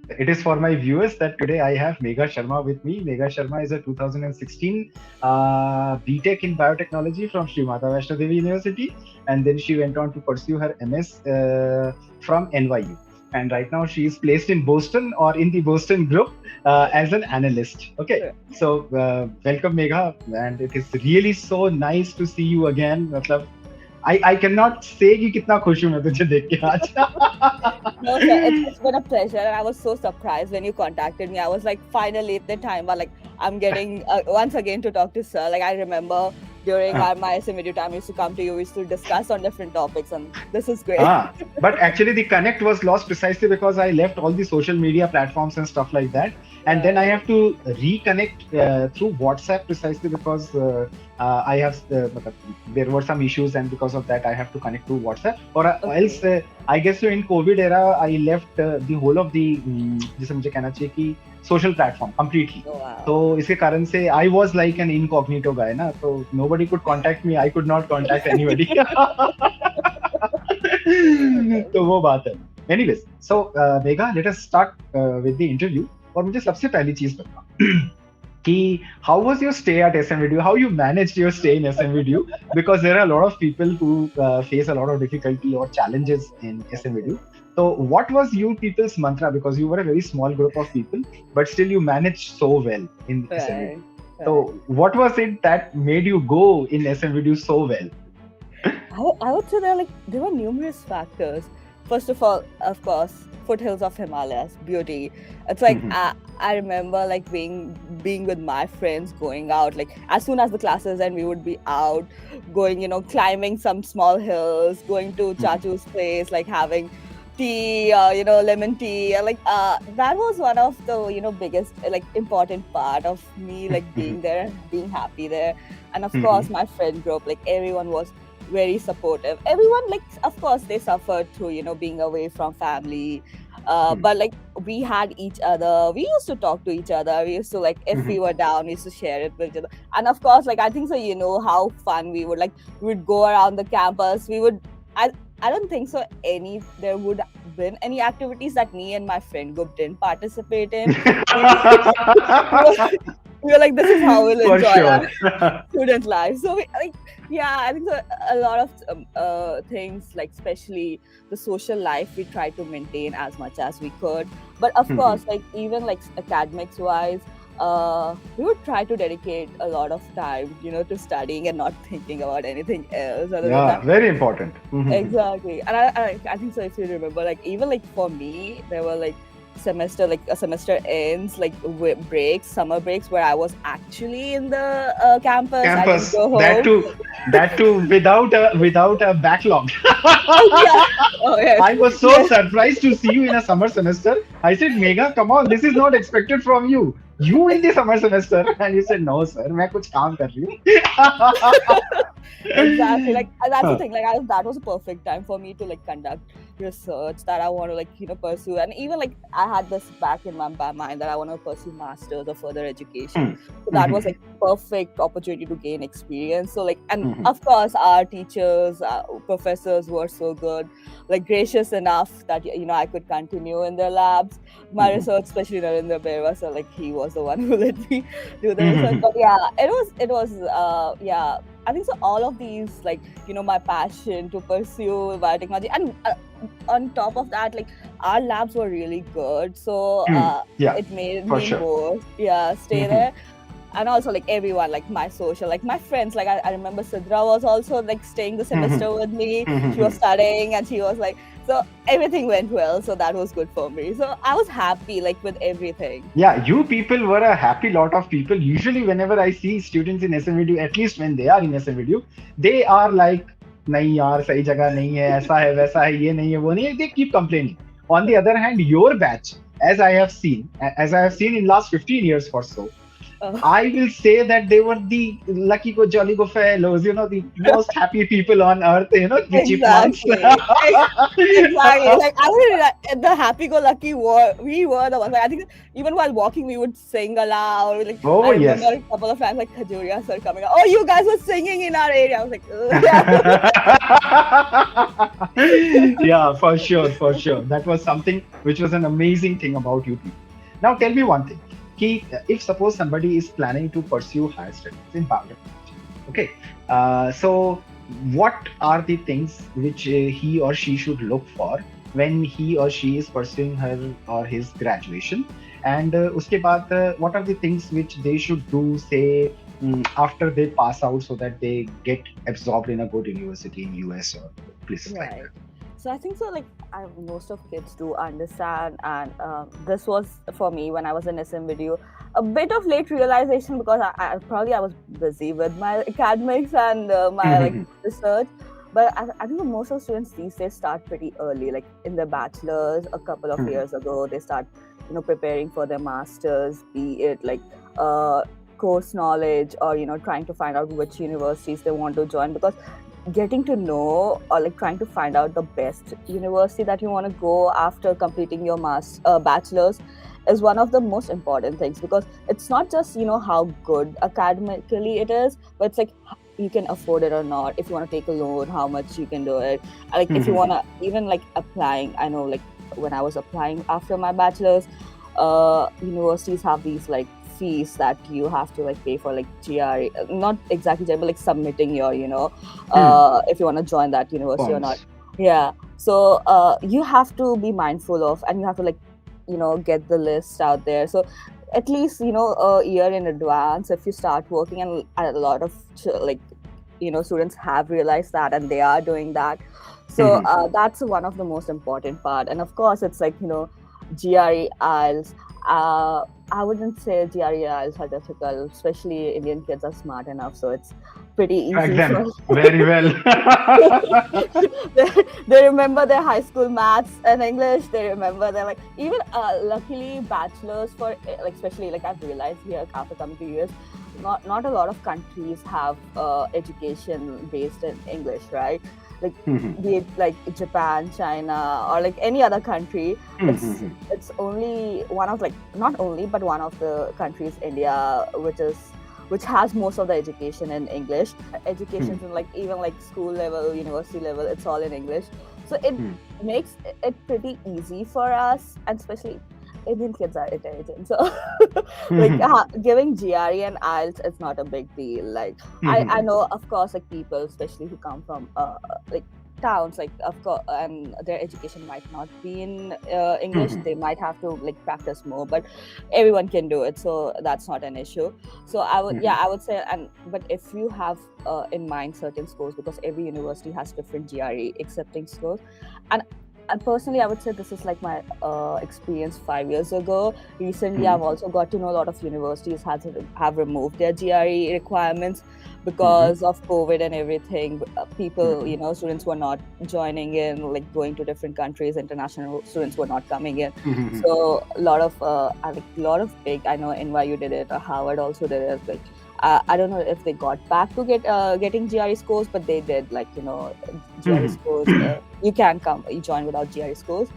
It is for my viewers that today I have Megha Sharma with me. Megha Sharma is a 2016 B.Tech in Biotechnology from Sri Mata Vaishno Devi University, and then she went on to pursue her MS from NYU. And right now she is placed in Boston or in the Boston group as an analyst. Okay, so welcome Megha, and it is really so nice to see you again. मतलब I cannot say कि कितना खुश हूँ मैं तुझे देख के आज. No, sir, it's been a pleasure. And I was so surprised when you contacted me. I was like, finally, at the time, but like, I'm getting once again to talk to sir. Like, I remember during my SMVDU time, we used to come to you, we used to discuss on different topics, and this is great. But actually, the connect was lost precisely because I left all the social media platforms and stuff like that. And then I have to reconnect through WhatsApp precisely because I have there were some issues, and because of that I have to connect to WhatsApp. Or else, I guess in COVID era I left the whole of the जिसे मुझे कहना चाहिए कि social platform completely. तो इसके कारण से I was like an incognito guy ना, so nobody could contact me. I could not contact anybody. तो वो बात है. Anyways, so Megha, let us start with the interview. और मुझे सबसे पहली चीज बता कि how was your stay at SMVDU? How you managed your stay in SMVDU? Because there are a lot of people who face a lot of difficulty or challenges in SMVDU. So what was you people's mantra? Because you were a very small group of people, but still you managed so well in SMVDU. So what was it that made you go in SMVDU so well? I would say there were numerous factors. First of all, of course, foothills of Himalayas, beauty. It's like I remember like being with my friends, going out like as soon as the classes end, we would be out going, climbing some small hills, going to Chachu's place, like having tea, lemon tea. Like that was one of the biggest like important part of me, like being there, being happy there. And of course, my friend group, like everyone was very supportive. Everyone, like, of course, they suffered through being away from family, but like we had each other. We used to talk to each other. We used to like if we were down, we used to share it with each other. And of course, like I think so, how fun we would, like we would go around the campus. We would I don't think so there would have been any activities that me and my friend group didn't participate in. We were like, this is how we'll enjoy our student life. So I think so, a lot of things, like especially the social life, we tried to maintain as much as we could. But of course, like even like academics wise, we would try to dedicate a lot of time, to studying and not thinking about anything else. Very important. Exactly. And I think so, if you remember, like even like for me, there were like a semester ends, like breaks, summer breaks, where I was actually in the campus. I didn't go home. That too without a backlog. Yes. I was so surprised to see you in a summer semester. I said, Megha, come on, this is not expected from you. You in the summer semester, and you said, no sir, मैं कुछ काम कर रही हूँ. Exactly, like that's the thing, like that was a perfect time for me to like conduct research that I want to like pursue. And even like I had this back in my mind that I want to pursue masters or further education. So that was like perfect opportunity to gain experience. So like, and of course our teachers, professors were so good, like gracious enough that I could continue in their labs. My research, especially Narendra Berwa, so like he was the one who let me do the research. But it was I think so all of these, like my passion to pursue biotechnology, and on top of that, like our labs were really good, so it made me more stay there. And also like everyone, like my social, like my friends, like I remember Sidra was also like staying the semester with me. She was studying and she was like, so everything went well, so that was good for me. So I was happy like with everything. Yeah, you people were a happy lot of people. Usually whenever I see students in SMVDU, at least when they are in SMVDU, they are like, नहीं यार सही जगह नहीं है, ऐसा है वैसा है, ये नहीं है वो नहीं है, they keep complaining. On the other hand, your batch, as I have seen in last 15 years or so, I will say that they were the lucky go jolly go fellows, the most happy people on earth, the chipmunks. Exactly. Exactly. Like I was the happy-go-lucky we were the ones. Like, I think even while walking, we would sing aloud. Like Oh, I remember yes. a couple of times, like Khajuria sir coming out. Oh, you guys were singing in our area. I was like, yeah. Yeah, for sure, for sure. That was something which was an amazing thing about you people. Now, tell me one thing. If suppose somebody is planning to pursue higher studies in biotechnology, okay, so what are the things which he or she should look for when he or she is pursuing her or his graduation? And uske baad, what are the things which they should do, say, after they pass out so that they get absorbed in a good university in US or places like Right. So I think so. Like most of kids do understand, and this was for me when I was in SMVDU a bit of late realization because I was busy with my academics and my like that? research. But I think most of students these days start pretty early, like in their bachelor's. A couple of years ago, they start, preparing for their masters, be it like course knowledge or trying to find out which universities they want to join because getting to know or like trying to find out the best university that you want to go after completing your bachelor's is one of the most important things because it's not just how good academically it is, but it's like you can afford it or not. If you want to take a loan, how much you can do it. Like if you want to even like applying, I know like when I was applying after my bachelor's, universities have these like fees that you have to like pay for like GRE, not exactly GRE, but like submitting your, if you want to join that university or not. Forms. Yeah. So you have to be mindful of, and you have to like, get the list out there. So at least, a year in advance, if you start working, and a lot of like, students have realized that and they are doing that. So that's one of the most important part. And of course, it's like, GRE, IELTS. I wouldn't say GRE IELTS are difficult, especially Indian kids are smart enough, so it's pretty Track easy for them very well. they remember their high school maths and English. They remember their like even luckily bachelors for like especially like I've realized here after coming to US, not a lot of countries have education based in English, right? Like be it like Japan, China, or like any other country. It's only one of like not only but one of the countries, India, which has most of the education in English. Education in like even like school level, university level, it's all in English. So it makes it pretty easy for us, and especially Indian kids are intelligent. So like giving GRE and IELTS is not a big deal. Like I know, of course, like people, especially who come from like towns, like of course, and their education might not be in English. They might have to like practice more, but everyone can do it, so that's not an issue. So I would say, but if you have in mind certain scores, because every university has different GRE accepting scores, and personally, I would say this is like my experience 5 years ago. Recently, I've also got to know a lot of universities have removed their GRE requirements because of COVID and everything. People, students were not joining in, like going to different countries. International students were not coming in. So a lot of big. I know NYU did it. Harvard also did it. Like I don't know if they got back to getting GRE scores, but they did. Like GRE scores. You can you join without GRE scores.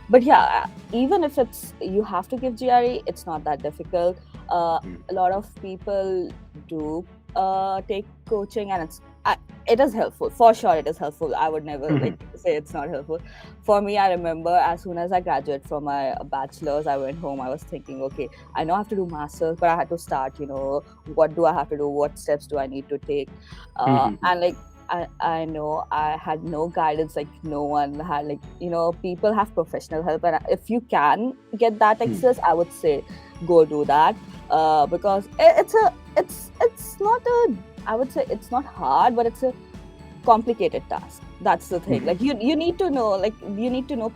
But yeah, even if you have to give GRE, it's not that difficult. A lot of people do take coaching, and it is helpful. For sure, it is helpful. I would never like say it's not helpful. For me, I remember as soon as I graduated from my bachelor's, I went home. I was thinking, okay, I know I have to do master's, but I had to start, what do I have to do? What steps do I need to take? And like, I know I had no guidance, like no one had like, people have professional help. And if you can get that access, I would say go do that. Because it's not I would say it's not hard, but it's a complicated task. That's the thing. Like you need to know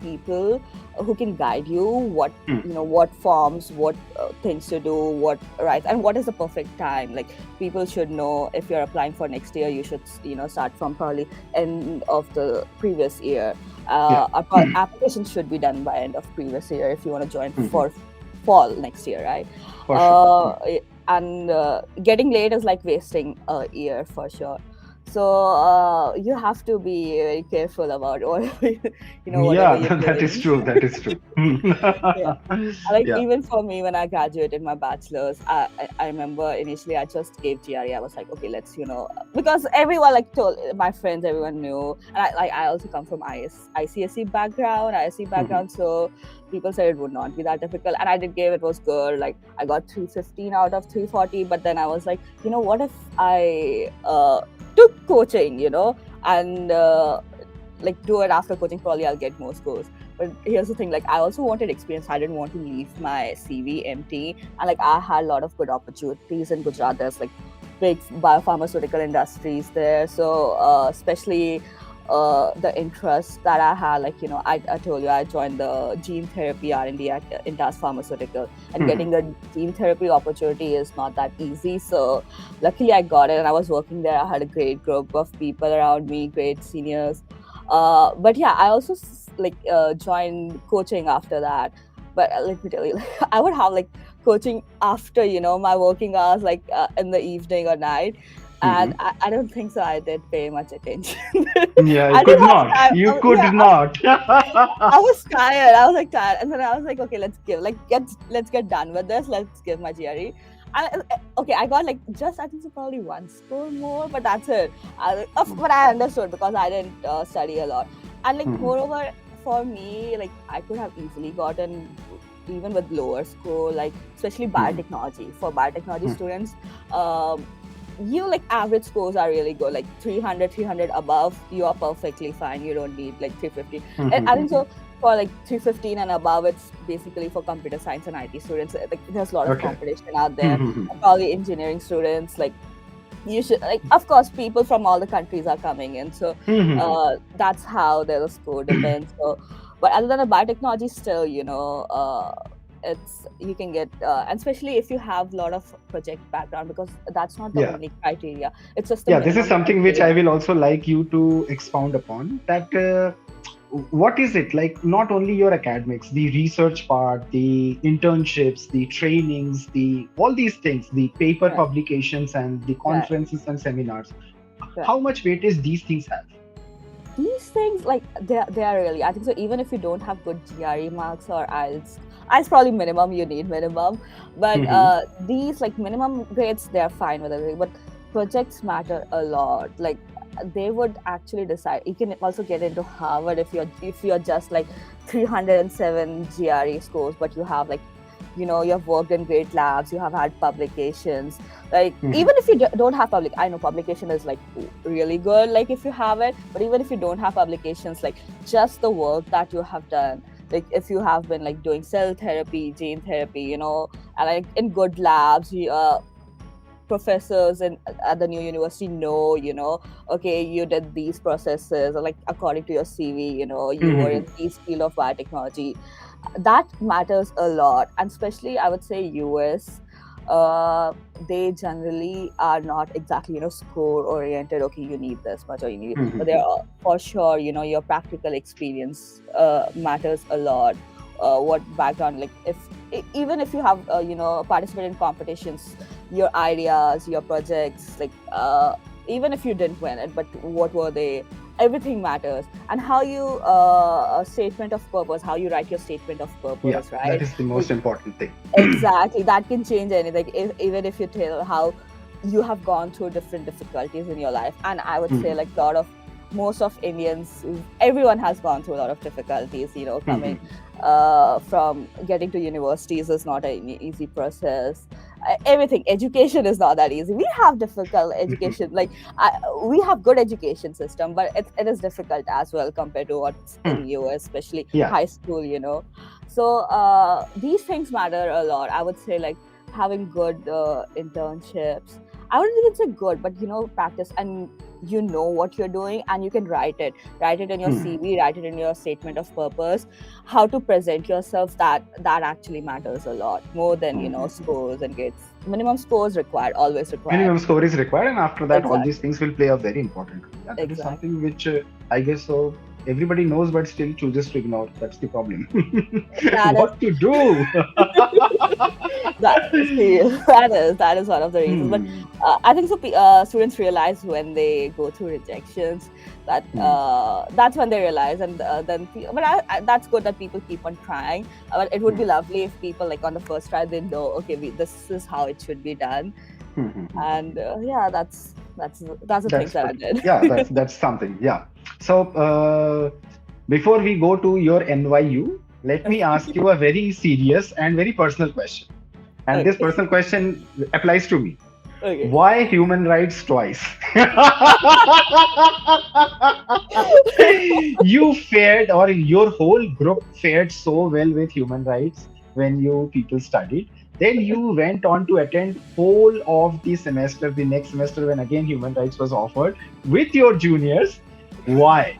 people who can guide you, what what forms, what things to do, what right, and what is the perfect time. Like people should know if you're applying for next year, you should start from probably end of the previous year. Application should be done by end of previous year if you want to join for fall next year, right? For sure. and getting late is like wasting a year for sure. So you have to be very careful about whatever whatever Yeah, you're that is doing. true. That is true. Yeah. Like Yeah. even for me, when I graduated my bachelor's, I remember initially I just gave GRE. I was like, okay, let's because everyone like told my friends, everyone knew, and I also come from ICSE background, ISC Mhm. background, so people said it would not be that difficult, and I did give it was good. Like I got 315 out of 340, but then I was like, what if I took coaching, and like do it after coaching, probably I'll get more scores. But here's the thing, like I also wanted experience. I didn't want to leave my CV empty, and like I had a lot of good opportunities in Gujarat. There's like big biopharmaceutical industries there, so especially the interest that I had, like I told you I joined the Gene Therapy R&D at Intas Pharmaceutical, and Mhm. getting a gene therapy opportunity is not that easy. So luckily I got it, and I was working there. I had a great group of people around me, great seniors. But yeah, I also joined coaching after that. But let me tell you, like, I would have like coaching after my working hours, like in the evening or night, and Mhm. I don't think so. I did pay much attention. Yeah, I I could didn't have not. time. You could Yeah, not. I was tired. I was like tired, and then I was like, okay, let's get done with this. Let's give my GRE. And okay, I got like just I think so probably one score more, but that's it. But I understood because I didn't study a lot, and like Mhm. moreover for me, like I could have easily gotten even with lower score, like especially Mhm. biotechnology. For biotechnology Mhm. students, you like average scores are really good, like 300 300 above, you are perfectly fine. You don't need like 350. And I think Mhm. so for like 315 and above, it's basically for computer science and IT students. Like there's a lot of Okay. competition out there. Mhm. Probably engineering students, like you should, like, of course people from all the countries are coming in, so Mhm. that's how the score depends. So but other than the biotechnology, still it's you can get and especially if you have a lot of project background, because that's not the Yeah. only criteria, it's just the Yeah, this is minimum something which I criteria. will also like you to expound upon. That what is it like? Not only your academics, the research part, the internships, the trainings, the all these things, the paper Right, publications and the right, conferences and seminars. right. How much weightage these things have? These things, like they are really, I think so, even if you don't have good GRE marks or IELTS probably minimum, you need minimum, but Mhm. these like minimum grades, they're fine with everything, but projects matter a lot. Like they would actually decide. You can also get into Harvard if you're just like 307 GRE scores, but you have like you have worked in great labs, you have had publications. Like Mhm. even if you don't have I know publication is like really good, like if you have it, but even if you don't have publications, like just the work that you have done, like if you have been like doing cell therapy, gene therapy, and like in good labs, professors at the new university know, okay, you did these processes, or like according to your CV, you were Mhm. in this field of biotechnology. That matters a lot, and especially I would say US, they generally are not exactly score oriented. Okay, you need this much or you need, but they're Mhm. for sure, your practical experience matters a lot. What background, like if even if you have participate in competitions, your ideas, your projects, like even if you didn't win it, but what were they, everything matters. And how you a statement of purpose, how you write your statement of Yeah, purpose, that right? is the Like most important thing. exactly, that can change anything. Even if you tell how you have gone through different difficulties in your life, and I would say Mhm. like most of Indians, everyone has gone through a lot of difficulties. Coming Mhm. from getting to universities is not an easy process. Everything, education is not that easy. We have difficult education, Mhm. like we have good education system, but it is difficult as well compared to what's in Mhm. US, especially Yeah. high school. So these things matter a lot. I would say like having good internships. I wouldn't even say good, but practice, and what you're doing, and you can write it in your Mhm. CV, write it in your statement of purpose. How to present yourself, that actually matters a lot more than Mhm. scores and grades. Minimum scores required, always required. Minimum score is required, and after that, all these Exactly, things will play a very important role. Yeah, that is exactly. something which I guess so. everybody knows but still chooses to ignore. That's the problem. That is What to do? that see, that is one of the reasons. But Hmm. I think so. Students realize when they go through rejections that Hmm. that's when they realize, and then. But that's good that people keep on trying. But it would Hmm. be lovely if people like on the first try they know, okay, this is how it should be done, Hmm. Hmm. and yeah, that's the things That's that I good. did. Yeah, that's something. Yeah. So before we go to your NYU, let me ask you a very serious and very personal question. And this Okay, personal question applies to me. okay. Why human rights twice? You fared, or your whole group fared so well with human rights when you people studied. Then you went on to attend whole of the semester, the next semester when again human rights was offered with your juniors. Why?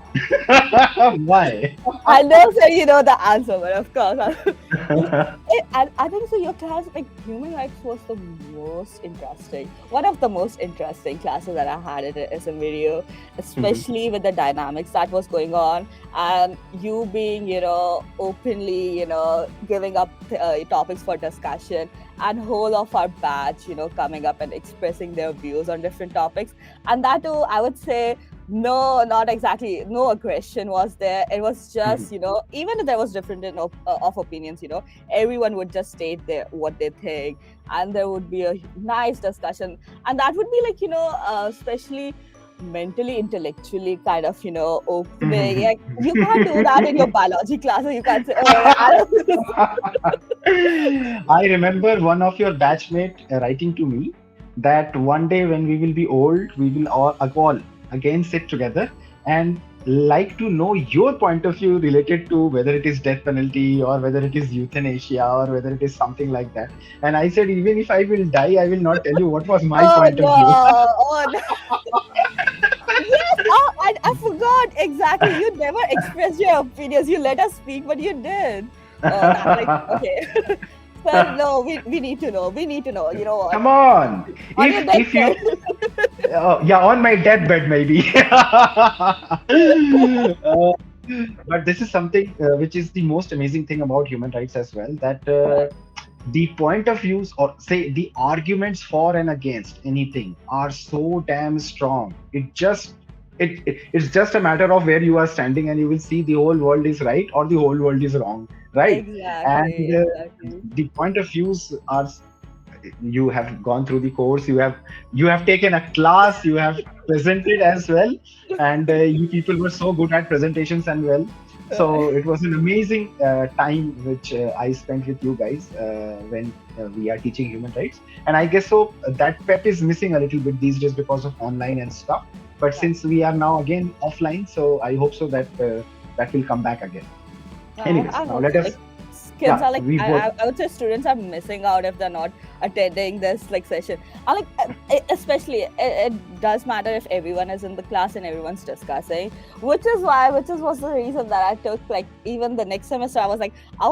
Why? I know, so you know the answer, but of course, I think so. Your class, like human rights, was the most interesting, one of the most interesting classes that I had at SMVDU, Mhm. especially with the dynamics that was going on, and you being, openly, giving up topics for discussion, and whole of our batch, coming up and expressing their views on different topics, and that too, I would say no, not exactly. No aggression was there. It was Mhm. just, even if there was different of opinions, everyone would just state what they think, and there would be a nice discussion, and that would be like, especially mentally, intellectually kind of, opening. Mhm. Like, you can't do that in your biology class, or you can't say, oh, I don't. I remember one of your batchmate writing to me that one day when we will be old, we will all again sit together and like to know your point of view related to whether it is death penalty or whether it is euthanasia or whether it is something like that. And I said, even if I will die, I will not tell you what was my Oh point of no! view. Oh no! Yes, oh, I forgot exactly. You never expressed your opinions. You let us speak, but you did. Oh, that like okay. Sir, no, we need to know. We need to know. You know what? Come on. On your If deathbed. you yeah, on my deathbed maybe. But this is something which is the most amazing thing about human rights as well, that the point of views, or say the arguments for and against anything, are so damn strong. It's just a matter of where you are standing, and you will see the whole world is right or the whole world is wrong, right? Exactly, And exactly. the point of views are, you have gone through the course, you have taken a class, you have presented as well, and you people were so good at presentations and well, so it was an amazing time which I spent with you guys when we are teaching human rights. And I guess so that pep is missing a little bit these days because of online and stuff, but Right. since we are now again offline, so I hope so that that will come back again. Anyways, I now hope let so. us, Like kids yeah, are like we both. I would say students are missing out if they're not attending this like session. I like especially it does matter if everyone is in the class and everyone's discussing, which was the reason that I took like even the next semester. I was like I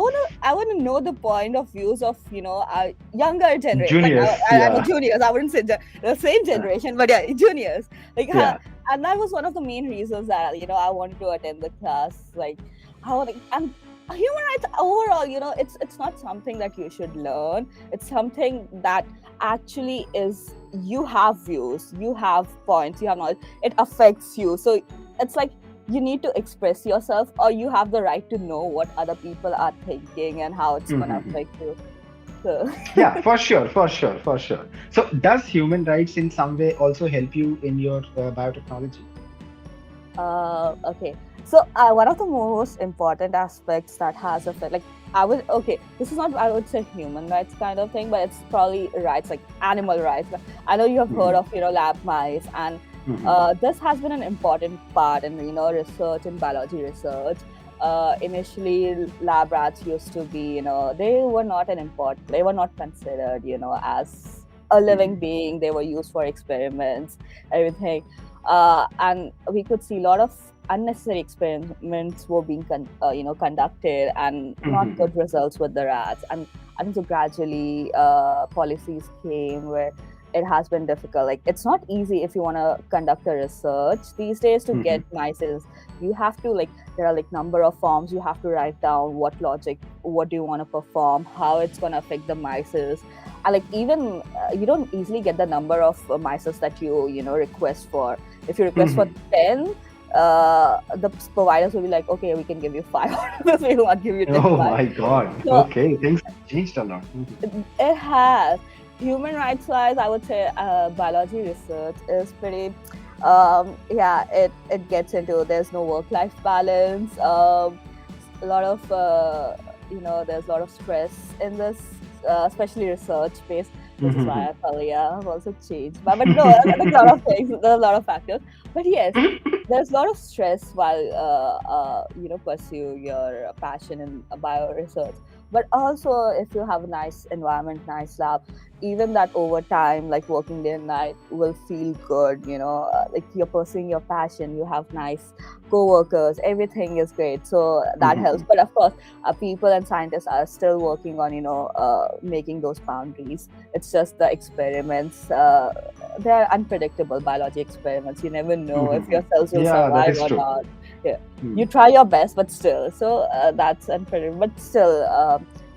wanna know the point of views of younger generation. Like Juniors, I know yeah. juniors. I wouldn't say the same generation, but yeah, juniors. Like Yeah. and that was one of the main reasons that I wanted to attend the class. Like how like and human rights overall, it's not something that you should learn. It's something that actually is you have views, you have points, you have knowledge. It affects you. So it's like you need to express yourself, or you have the right to know what other people are thinking and how it's gonna Mhm. affect you. So Yeah, for sure, for sure, for sure. So, does human rights in some way also help you in your biotechnology? Okay. So one of the most important aspects that has affect, like this is not I would say human rights kind of thing, but it's probably rights like animal rights. Like, I know you have heard Mhm. of lab mice, and Mhm. this has been an important part in research and biology research. Initially, lab rats used to be they were not considered as a living Mhm. being. They were used for experiments, everything, and we could see a lot of unnecessary experiments were being conducted, and not Mhm. good results with the rats. And I think so gradually policies came where it has been difficult. Like, it's not easy if you want to conduct a research these days to get mices. You have to, like, there are like number of forms you have to write down, what logic, what do you want to perform, how it's going to affect the mices. And like, even you don't easily get the number of mices that you request for. If you request for 10, the providers will be like, okay, we can give you 5 out of this, we won't give you 10. Oh my God. So, okay, things have changed a lot. It has. Human rights wise, I would say biology research is pretty, it gets into, there's no work-life balance, a lot of, there's a lot of stress in this, especially research based, which is why I felt, I've also changed. But no, there's a lot of things, there's a lot of factors. But yes, there's a lot of stress while, pursue your passion in bio research. But also, if you have a nice environment, nice lab, even that over time, like working day and night, will feel good. Like you're pursuing your passion, you have nice co-workers, everything is great. So that helps. But of course, people and scientists are still working on, making those boundaries. It's just the experiments. They're unpredictable, biology experiments. You never know if your cells will survive or not. Yeah. You try your best, but still. So that's unpredictable. But still,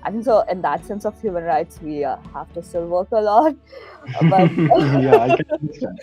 I think so. In that sense of human rights, we have to still work a lot. But yeah, I can understand.